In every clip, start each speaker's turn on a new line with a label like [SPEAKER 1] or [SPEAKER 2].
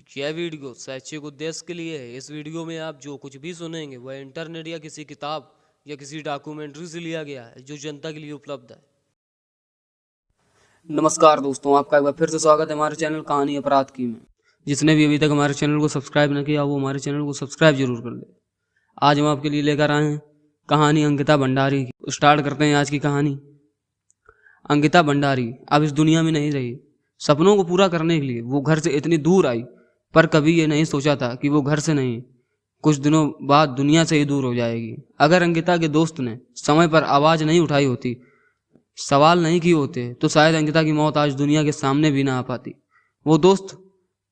[SPEAKER 1] यह वीडियो शैक्षिक उद्देश्य के लिए है। इस वीडियो में आप जो कुछ भी सुनेंगे वह इंटरनेट या किसी किताब या किसी डॉक्यूमेंट्री से लिया गया है जो जनता के लिए उपलब्ध है।
[SPEAKER 2] नमस्कार दोस्तों, आपका एक बार फिर से स्वागत है हमारे चैनल कहानी अपराध की में। जिसने भी अभी तक हमारे चैनल को सब्सक्राइब न किया वो हमारे चैनल को सब्सक्राइब जरूर कर ले। आज हम आपके लिए लेकर आए हैं कहानी अंकिता भंडारी की। स्टार्ट करते हैं आज की कहानी। अंकिता भंडारी अब इस दुनिया में नहीं रही। सपनों को पूरा करने के लिए वो घर से इतनी दूर आई, पर कभी ये नहीं सोचा था कि वो घर से नहीं, कुछ दिनों बाद दुनिया से ही दूर हो जाएगी। अगर अंकिता के दोस्त ने समय पर आवाज़ नहीं उठाई होती, सवाल नहीं किए होते, तो शायद अंकिता की मौत आज दुनिया के सामने भी ना आ पाती। वो दोस्त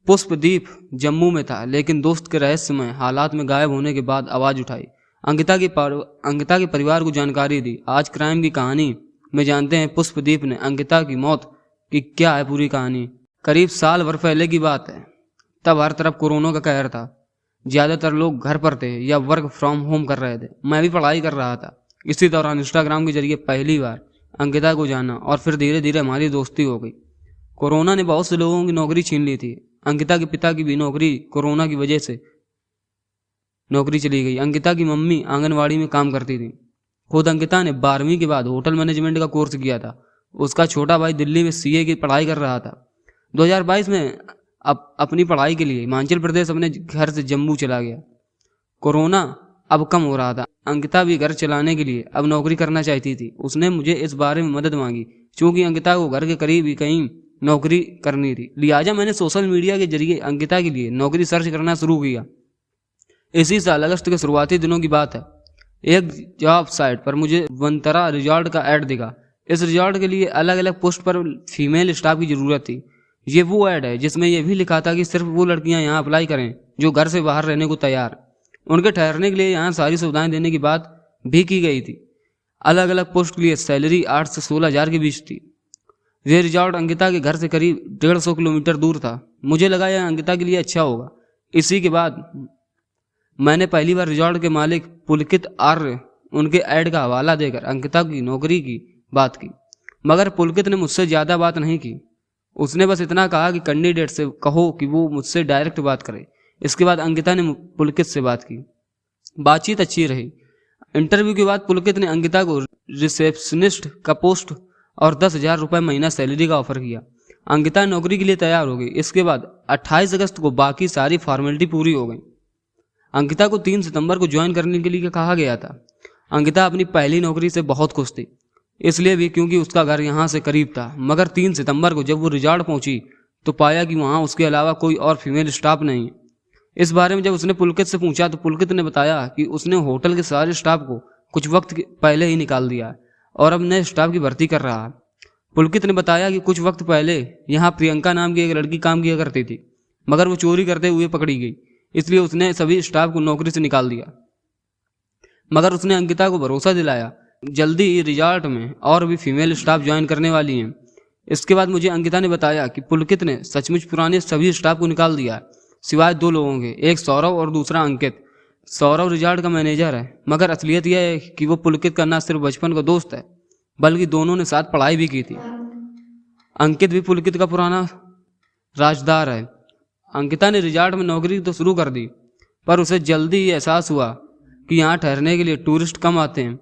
[SPEAKER 2] पुष्पदीप जम्मू में था, लेकिन दोस्त के रहस्यमय हालात में गायब होने के बाद आवाज़ उठाई। अंकिता के परिवार को जानकारी दी। आज क्राइम की कहानी में जानते हैं पुष्पदीप ने अंकिता की मौत की क्या है पूरी कहानी। करीब साल भर पहले की बात है। तब हर तरफ कोरोना का कहर था। ज़्यादातर लोग घर पर थे या वर्क फ्रॉम होम कर रहे थे। मैं भी पढ़ाई कर रहा था। इसी दौरान इंस्टाग्राम के जरिए पहली बार अंकिता को जाना और फिर धीरे धीरे हमारी दोस्ती हो गई। कोरोना ने बहुत से लोगों की नौकरी छीन ली थी। अंकिता के पिता की भी नौकरी कोरोना की वजह से नौकरी चली गई। अंकिता की मम्मी आंगनवाड़ी में काम करती थी। खुद अंकिता ने 12वीं के बाद होटल मैनेजमेंट का कोर्स किया था। उसका छोटा भाई दिल्ली में सीए की पढ़ाई कर रहा था। 2022 में अपनी पढ़ाई के लिए हिमाचल प्रदेश अपने घर से जम्मू चला गया। कोरोना अब कम हो रहा था। अंकिता भी घर चलाने के लिए अब नौकरी करना चाहती थी। उसने मुझे इस बारे में मदद मांगी, क्योंकि अंकिता को घर के करीब ही कहीं नौकरी करनी थी। लिहाजा मैंने सोशल मीडिया के जरिए अंकिता के लिए नौकरी सर्च करना शुरू किया। इसी साल अगस्त के शुरुआती दिनों की बात है। एक जॉब साइट पर मुझे वंतरा रिजॉर्ट का ऐड दिखा। इस रिजॉर्ट के लिए अलग अलग पोस्ट पर फीमेल स्टाफ की जरूरत थी। ये वो ऐड है जिसमें यह भी लिखा था कि सिर्फ वो लड़कियां यहाँ अप्लाई करें जो घर से बाहर रहने को तैयार। उनके ठहरने के लिए यहाँ सारी सुविधाएं देने की बात भी की गई थी। अलग अलग पोस्ट के लिए सैलरी 8 से 16 हज़ार के बीच थी। ये रिजॉर्ट अंकिता के घर से करीब 150 किलोमीटर दूर था। मुझे लगा यह अंकिता के लिए अच्छा होगा। इसी के बाद मैंने पहली बार रिजॉर्ट के मालिक पुलकित आर्य उनके ऐड का हवाला देकर अंकिता की नौकरी की बात की, मगर पुलकित ने मुझसे ज़्यादा बात नहीं की। उसने बस इतना कहा कि कैंडिडेट से कहो कि वो मुझसे डायरेक्ट बात करे। इसके बाद अंकिता ने पुलकित से बात की। बातचीत अच्छी रही। इंटरव्यू के बाद पुलकित ने अंकिता को रिसेप्शनिस्ट का पोस्ट और 10,000 रुपये महीना सैलरी का ऑफर किया। अंकिता नौकरी के लिए तैयार हो गई। इसके बाद 28 अगस्त को बाकी सारी फॉर्मेलिटी पूरी हो गई। अंकिता को 3 सितंबर को ज्वाइन करने के लिए कहा गया था। अंकिता अपनी पहली नौकरी से बहुत खुश थी, इसलिए भी क्योंकि उसका घर यहाँ से करीब था। मगर 3 सितंबर को जब वो रिजॉर्ट पहुंची तो पाया कि वहाँ उसके अलावा कोई और फीमेल स्टाफ नहीं है। इस बारे में जब उसने पुलकित से पूछा तो पुलकित ने बताया कि उसने होटल के सारे स्टाफ को कुछ वक्त पहले ही निकाल दिया और अब नए स्टाफ की भर्ती कर रहा है। पुलकित ने बताया कि कुछ वक्त पहले यहाँ प्रियंका नाम की एक लड़की काम किया करती थी, मगर वो चोरी करते हुए पकड़ी गई, इसलिए उसने सभी स्टाफ को नौकरी से निकाल दिया। मगर उसने अंकिता को भरोसा दिलाया जल्दी ही रिजॉर्ट में और भी फीमेल स्टाफ ज्वाइन करने वाली हैं। इसके बाद मुझे अंकिता ने बताया कि पुलकित ने सचमुच पुराने सभी स्टाफ को निकाल दिया, सिवाय 2 लोगों के, एक सौरव और दूसरा अंकित। सौरव रिजॉर्ट का मैनेजर है, मगर असलियत यह है कि वो पुलकित का न सिर्फ बचपन का दोस्त है, बल्कि दोनों ने साथ पढ़ाई भी की थी। अंकित भी पुलकित का पुराना राजदार है। अंकिता ने रिजॉर्ट में नौकरी तो शुरू कर दी, पर उसे जल्दी ही एहसास हुआ कि यहाँ ठहरने के लिए टूरिस्ट कम आते हैं।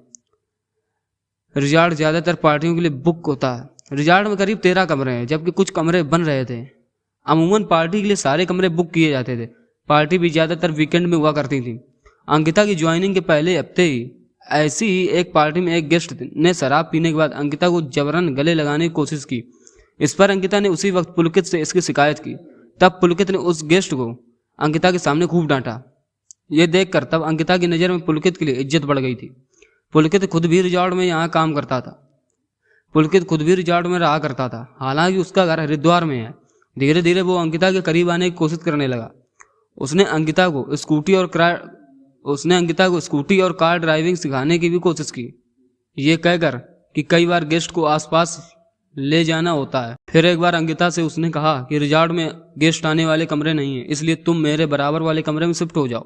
[SPEAKER 2] रिजॉर्ट ज़्यादातर पार्टियों के लिए बुक होता है। रिजॉर्ट में करीब 13 कमरे हैं, जबकि कुछ कमरे बन रहे थे। अमूमन पार्टी के लिए सारे कमरे बुक किए जाते थे। पार्टी भी ज़्यादातर वीकेंड में हुआ करती थी। अंकिता की ज्वाइनिंग के पहले हफ्ते ही ऐसी ही एक पार्टी में एक गेस्ट ने शराब पीने के बाद अंकिता को जबरन गले लगाने की कोशिश की। इस पर अंकिता ने उसी वक्त पुलकित से इसकी शिकायत की। तब पुलकित ने उस गेस्ट को अंकिता के सामने खूब डांटा। ये देखकर तब अंकिता की नज़र में पुलकित के लिए इज्जत बढ़ गई थी। पुलकित खुद भी रिजॉर्ट में यहाँ काम करता था। पुलकित खुद भी रिजॉर्ट में रहा करता था, हालांकि उसका घर हरिद्वार में है। धीरे धीरे वो अंकिता के करीब आने की कोशिश करने लगा। उसने अंकिता को स्कूटी और कार ड्राइविंग सिखाने की भी कोशिश की, ये कहकर कि कई बार गेस्ट को आसपास ले जाना होता है। फिर एक बार अंकिता से उसने कहा कि रिजॉर्ट में गेस्ट आने वाले कमरे नहीं है, इसलिए तुम मेरे बराबर वाले कमरे में शिफ्ट हो जाओ।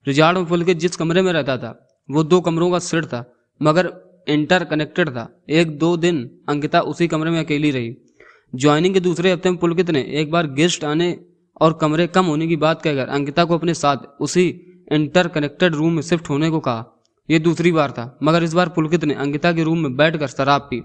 [SPEAKER 2] रिजॉर्ट में पुलकित जिस कमरे में रहता था वो 2 कमरों का सेट था, मगर इंटरकनेक्टेड था। 1-2 दिन अंकिता उसी कमरे में अकेली रही। ज्वाइनिंग के दूसरे हफ्ते में पुलकित ने एक बार गेस्ट आने और कमरे कम होने की बात कहकर अंकिता को अपने साथ उसी इंटरकनेक्टेड रूम में शिफ्ट होने को कहा। यह दूसरी बार था, मगर इस बार पुलकित ने अंकिता के रूम में बैठकर शराब पी,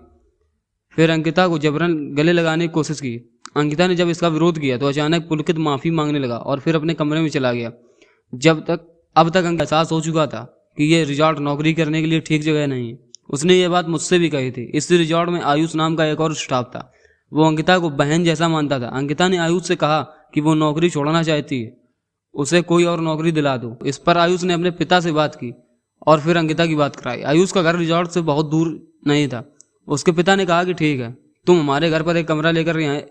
[SPEAKER 2] फिर अंकिता को जबरन गले लगाने की कोशिश की। अंकिता ने जब इसका विरोध किया तो अचानक पुलकित माफी मांगने लगा और फिर अपने कमरे में चला गया। अब तक अंकिता एहसास हो चुका था कि यह रिजॉर्ट नौकरी करने के लिए ठीक जगह नहीं है। उसने ये बात मुझसे भी कही थी। इस रिजॉर्ट में आयुष नाम का एक और स्टाफ था। वो अंकिता को बहन जैसा मानता था। अंकिता ने आयुष से कहा कि वो नौकरी छोड़ना चाहती है, उसे कोई और नौकरी दिला दो। इस पर आयुष ने अपने पिता से बात की और फिर अंकिता की बात कराई। आयुष का घर रिजॉर्ट से बहुत दूर नहीं था। उसके पिता ने कहा कि ठीक है, तुम हमारे घर पर एक कमरा लेकर यहाँ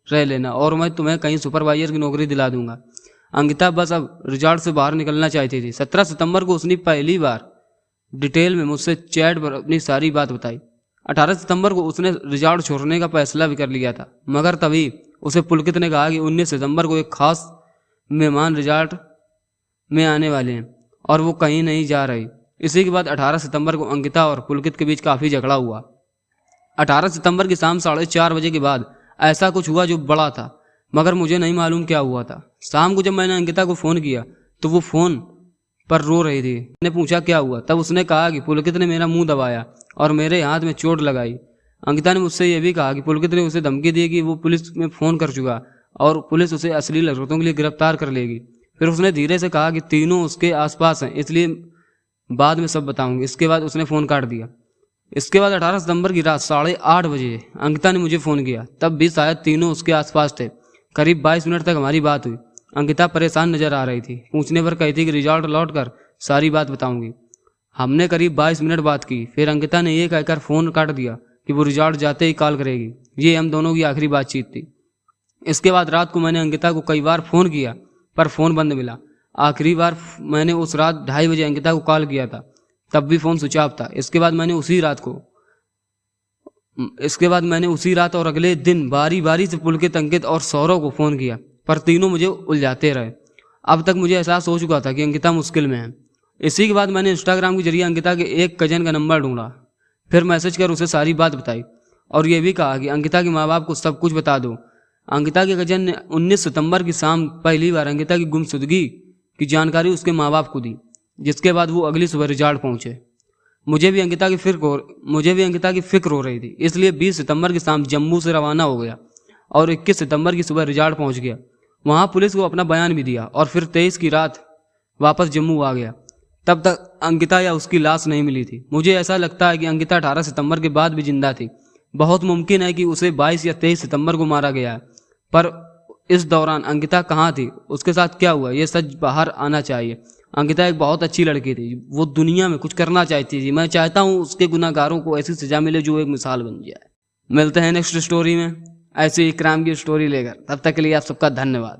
[SPEAKER 2] रह लेना और मैं तुम्हें कहीं सुपरवाइजर की नौकरी दिला दूंगा। अंकिता बस अब रिजॉर्ट से बाहर निकलना चाहती थी। 17 सितंबर को उसने पहली बार डिटेल में मुझसे चैट पर अपनी सारी बात बताई। 18 सितंबर को उसने रिजॉर्ट छोड़ने का फैसला भी कर लिया था, मगर तभी उसे पुलकित ने कहा कि 19 सितंबर को एक खास मेहमान रिजॉर्ट में आने वाले हैं और वो कहीं नहीं जा रही। इसी के बाद 18 सितंबर को अंकिता और पुलकित के बीच काफ़ी झगड़ा हुआ। 18 सितंबर की शाम 4:30 बजे के बाद ऐसा कुछ हुआ जो बड़ा था, मगर मुझे नहीं मालूम क्या हुआ था। शाम को जब मैंने अंकिता को फ़ोन किया तो वो फ़ोन पर रो रही थी। मैंने पूछा क्या हुआ, तब उसने कहा कि पुलकित ने मेरा मुंह दबाया और मेरे हाथ में चोट लगाई। अंकिता ने मुझसे यह भी कहा कि पुलकित ने उसे धमकी दी कि वो पुलिस में फ़ोन कर चुका और पुलिस उसे अश्लील हरकतों के लिए गिरफ्तार कर लेगी। फिर उसने धीरे से कहा कि तीनों उसके आसपास हैं, इसलिए बाद में सब बताऊंगी। इसके बाद उसने फ़ोन काट दिया। इसके बाद 18 सितंबर की रात 8:30 बजे अंकिता ने मुझे फ़ोन किया। तब भी शायद तीनों उसके आसपास थे। करीब 22 मिनट तक हमारी बात हुई। अंकिता परेशान नजर आ रही थी। पूछने पर कही थी कि रिजॉर्ट लौटकर सारी बात बताऊंगी। हमने करीब 22 मिनट बात की। फिर अंकिता ने ये कहकर फ़ोन काट दिया कि वो रिजॉर्ट जाते ही कॉल करेगी। ये हम दोनों की आखिरी बातचीत थी। इसके बाद रात को मैंने अंकिता को कई बार फ़ोन किया पर फ़ोन बंद मिला। आखिरी बार मैंने उस रात 2:30 बजे अंकिता को कॉल किया था, तब भी फ़ोन स्विच ऑफ था। इसके बाद मैंने उसी रात और अगले दिन बारी बारी से पुलकित, अंकित और सौरव को फ़ोन किया, पर तीनों मुझे उलझाते रहे। अब तक मुझे एहसास हो चुका था कि अंकिता मुश्किल में है। इसी के बाद मैंने इंस्टाग्राम के जरिए अंकिता के एक कजन का नंबर ढूंढा, फिर मैसेज कर उसे सारी बात बताई और ये भी कहा कि अंकिता के माँ बाप को सब कुछ बता दो। अंकिता के कजन ने 19 सितंबर की शाम पहली बार अंकिता की गुमशुदगी की जानकारी उसके माँ बाप को दी, जिसके बाद वो अगली सुबह रिजॉर्ट पहुंचे। मुझे भी अंकिता की फिक्र हो रही थी, इसलिए 20 सितंबर की शाम जम्मू से रवाना हो गया और 21 सितंबर की सुबह रिजॉर्ट पहुंच गया। वहां पुलिस को अपना बयान भी दिया और फिर 23 की रात वापस जम्मू आ गया। तब तक अंकिता या उसकी लाश नहीं मिली थी। मुझे ऐसा लगता है कि अंकिता 18 सितंबर के बाद भी जिंदा थी। बहुत मुमकिन है कि उसे 22 या 23 सितंबर को मारा गया है, पर इस दौरान अंकिता कहाँ थी, उसके साथ क्या हुआ, ये सच बाहर आना चाहिए। अंकिता एक बहुत अच्छी लड़की थी। वो दुनिया में कुछ करना चाहती थी। मैं चाहता हूँ उसके गुनाहगारों को ऐसी सजा मिले जो एक मिसाल बन जाए। मिलते हैं नेक्स्ट स्टोरी में ऐसी ही क्राइम की स्टोरी लेकर। तब तक के लिए आप सबका धन्यवाद।